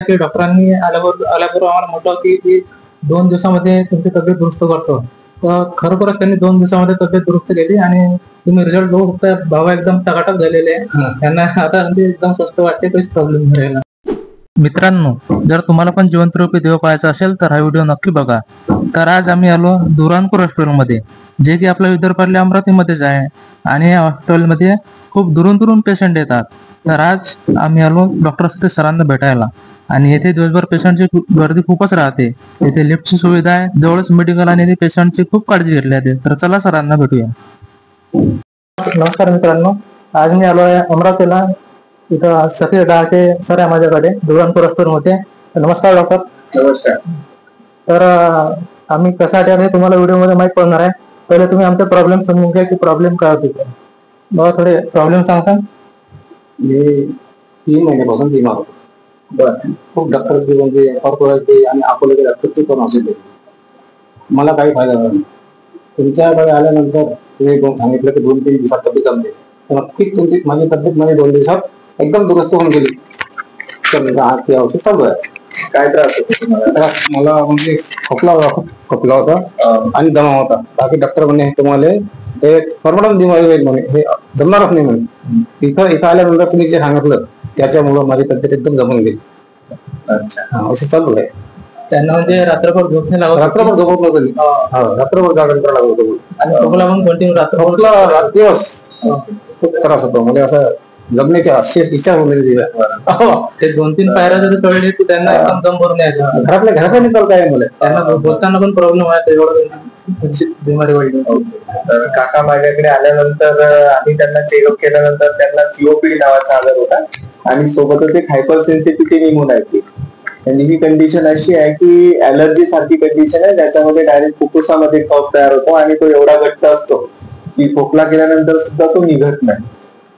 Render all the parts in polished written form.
की डॉक्टरांनी आल्याबरोबर आम्हाला म्हटलं की 2 दिवसामध्ये तुमची तब्येत दुरुस्त करतो. तर खरोखरच त्यांनी 2 दिवसामध्ये तब्येत दुरुस्त केली आणि तुम्ही रिझल्ट बघू शकता. भाव एकदम टकाटक झालेले आहे. त्यांना आता म्हणजे एकदम स्वस्त वाटते, काहीच प्रॉब्लेम नाही राहिला. मित्रांनो, जर तुम्हाला पण जिवंत रूपी देव पाहायचा असेल तर हा व्हिडिओ नक्की बघा. तर आज आम्ही आलो दुरानपूर हॉस्पिटलमध्ये, जे की आपल्या विदर्भातल्या अमरावतीमध्येच आहे. आणि या हॉस्पिटलमध्ये खूप दुरून पेशंट येतात. तर आज आम्ही आलो डॉक्टर सतीश सरांना भेटायला. आणि येथे दिवसभर पेशंटची गर्दी खूपच राहते. येथे लिफ्टची सुविधा आहे, जवळच मेडिकल आणि पेशंटची खूप काळजी घेतली जाते. तर चला सरांना भेटूया. नमस्कार मित्रांनो, आज मी आलो आहे अमरावतीला. इथं सतीश डाके सर आहे माझ्याकडे दुरानपूर हॉस्पिटलमध्ये. नमस्कार डॉक्टर. नमस्कार. तर आम्ही कशासाठी आले तुम्हाला व्हिडिओमध्ये माहीत पडणार आहे. पहिले तुम्ही आमचे प्रॉब्लेम समजून घ्या की प्रॉब्लेम काय होते. मला थोडे प्रॉब्लेम सांगता. मी 3 महिन्यापासून बिमार होतो. बरं, खूप डॉक्टरची म्हणजे कॉर्पोरेटची आणि अकोल्याचे डॉक्टरची पण औषध मला काही फायदा झाला नाही. तुमच्याकडे आल्यानंतर तुम्ही सांगितलं की 2-3 दिवसात तब्येत जमते. तर नक्कीच तुमची माझी तब्येत मध्ये 2 दिवसात एकदम दुरुस्त होऊन गेली. तर आज ते औषध चालू आहे. काय त्रास होतो तुम्हाला? मला म्हणजे खोकला होता आणि दमा होता. बाकी डॉक्टर म्हणे तुम्हाला हे परमनंट बिमारी होईल म्हणे, हे जमणारच नाही म्हणे. इथं आल्यानंतर तुम्ही जे सांगितलं त्याच्यामुळं माझी तब्येत एकदम जमून गेली. अच्छा, औषध चालू आहे. त्यांना म्हणजे रात्रभर झोप नाही लागत. रात्रभर झोपत नव्हतं. रात्रभर जागरण करावं लागत होतं. आणि खोकला पण कंटिन्यू रात्रभर दिवस खूप त्रास होतो. म्हणजे असं जगण्याची अशी इच्छा होती. ते 2-3 पायऱ्या जरी चढले की त्यांना एकदम दम भरून यायचं. घरातल्या निकाल काय मला त्यांना बोलताना पण प्रॉब्लेम व्हायचा, एवढं बिमारी वाढली. तर काका माझ्याकडे आल्यानंतर आम्ही त्यांना चेकअप केल्यानंतर त्यांना सीओपीडी नावाचा आजार होता आणि सोबतच एक हायपर सेन्सिटिव्हिटी निमोनायटिस. आणि ही कंडिशन अशी आहे की ऍलर्जी सारखी कंडिशन आहे, ज्याच्यामध्ये डायरेक्ट फुफ्फुसामध्ये कफ तयार होतो आणि तो एवढा घट्ट असतो की खोकला केल्यानंतर सुद्धा तो निघत नाही.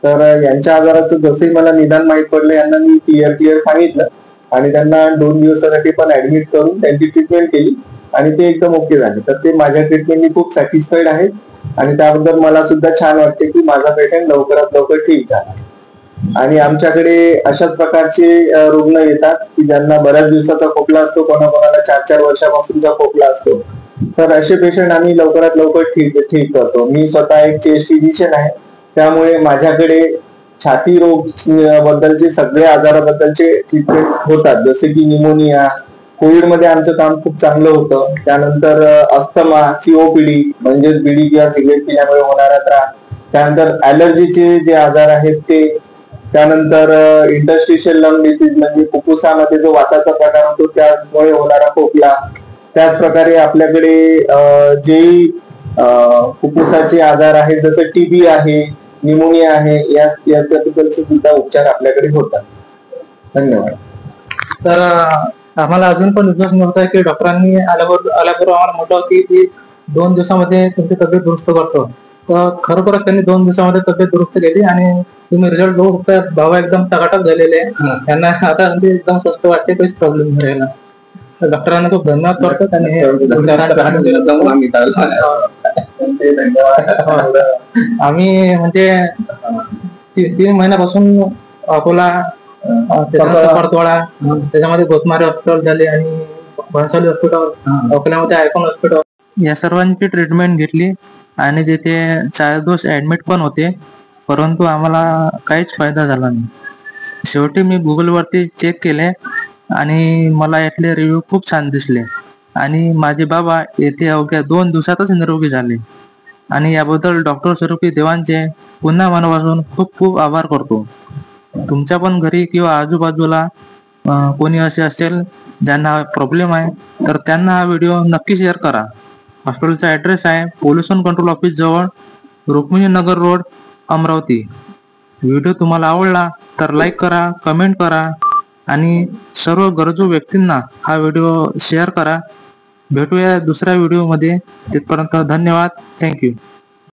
तर यांच्या आजाराचं जसंही मला निदान माहीत पडलं, यांना मी क्लिअर सांगितलं आणि त्यांना 2 दिवसासाठी पण ऍडमिट करून त्यांची ट्रीटमेंट केली आणि ते एकदम ओके झाले. तर ते माझ्या ट्रीटमेंटनी खूप सॅटिस्फाईड आहेत आणि त्याबद्दल मला सुद्धा छान वाटते की माझा पेशंट लवकरात लवकर ठीक झाला. आणि आमच्याकडे अशाच प्रकारचे रुग्ण येतात की ज्यांना बऱ्याच दिवसाचा खोकला असतो, कोणाकोणाला 4-4 वर्षापासूनचा खोकला असतो. तर असे पेशंट आम्ही लवकरात लवकर ठीक करतो. मी स्वतः एक चेस्ट फिजिशियन आहे, त्यामुळे माझ्याकडे छाती रोग बद्दलचे सगळे आजाराबद्दलचे ट्रीटमेंट होतात. जसे की निमोनिया, कोविड मध्ये आमचं काम खूप चांगलं होतं. त्यानंतर अस्थमा, सीओपीडी म्हणजेच बीडी किंवा सिगरेट पिल्यामुळे होणारा त्रास, त्यानंतर ऍलर्जीचे जे आजार आहेत ते, त्यानंतर इंटरस्टिशियल लंग डिसीज म्हणजे फुफ्फुसामध्ये जो वाताचा प्रकार होतो त्यामुळे होणारा खोकला. त्याच प्रकारे आपल्याकडे जे फुफ्फुसाचे आजार आहेत जसं टीबी आहे, निमोनिया आहे, याच्याबद्दलचे सुद्धा उपचार आपल्याकडे होतात. धन्यवाद. तर आम्हाला अजून पण विश्वास नव्हता की डॉक्टरांनी आल्याबरोबर आम्हाला म्हटलं की 2 दिवसामध्ये तुमची तब्येत दुरुस्त करतो. तर खरोखरच त्यांनी 2 दिवसामध्ये तब्येत दुरुस्त केली आणि तुम्ही रिझल्ट बघू शकता. भाव एकदम टकाटक झालेले आहे. त्यांना आता म्हणजे एकदम स्वस्त वाटते, काहीच प्रॉब्लेम नाही राहिला. डॉक्टरांना खूप धन्यवाद करतो. त्यांनी आम्ही म्हणजे 3 महिन्यापासून अकोला, परतवाडा, त्याच्यामध्ये गोतमारे हॉस्पिटल झाले आणि भन्साली हॉस्पिटल, अकोल्यामध्ये आयकॉन हॉस्पिटल, या सर्वांची ट्रीटमेंट घेतली आणि तिथे 4 दिवस ऍडमिट पण होते. परंतु आम्हाला काहीच फायदा झाला नाही. शेवटी मी गुगलवरती चेक केले आणि मला यातले रिव्ह्यू खूप छान दिसले आणि माझे बाबा येथे अवघ्या 2 दिवसातच निरोगी झाले. आणि याबद्दल डॉक्टर स्वरूपी देवांचे पुन्हा मनापासून खूप खूप आभार करतो. तुमच्या पण घरी किंवा आजूबाजूला कोणी असे असेल ज्यांना प्रॉब्लेम आहे तर त्यांना हा व्हिडिओ नक्की शेअर करा. हॉस्पिटलचा ऍड्रेस आहे पोल्युशन कंट्रोल ऑफिस जवळ, रुक्मिणी नगर रोड, अमरावती. व्हिडिओ तुम्हाला आवडला तर लाईक करा, कमेंट करा आणि सर्व गरजू व्यक्तींना हा व्हिडिओ शेअर करा. भेटूया दुसऱ्या व्हिडिओमध्ये. तिथपर्यंत धन्यवाद. थँक्यू.